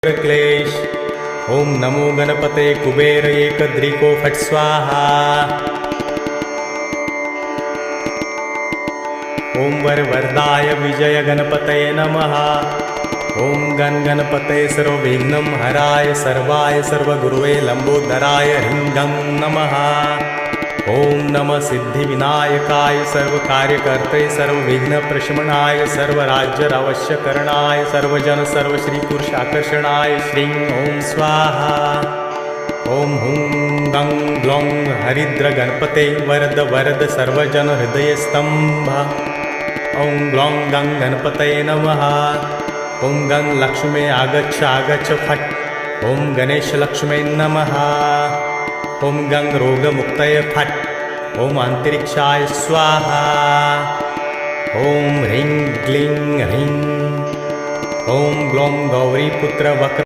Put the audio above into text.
क्लेश। ओम नमो गणपते कुबेर एकदृको फट् स्वाहा। ओम वरवरदाय विजय गणपतये नमः। ओम गणपते सर्वविघ्नं हराय सर्वाय सर्वगुरुवे लंबोदराय ह्रीं गं नमः। ओम नमः सिद्धिविनायकाय सर्वकार्यकर्ते सर्वविघ्नप्रशमनाय सर्वराज्यावश्यकरणाय सर्वजन सर्वश्रीपुरुषाकर्षणाय श्रीं ओम स्वाहा। ओम हुं गं ग्लौं हरिद्र गणपते वरद वरद सर्वजन हृदयस्तंभ। ओम ग्लौं गं गणपतये नमः। ओम गं लक्ष्मे आगच्छ आगच्छ फट्। ओम गणेश लक्ष्मे नमः। ओम गं रोगमुक्तये फट्। ओम अंतरिक्षाय स्वाहा। ओम ह्रीं क्लीं ह्रीं। ओम ग्लौं गौरीपुत्र वक्र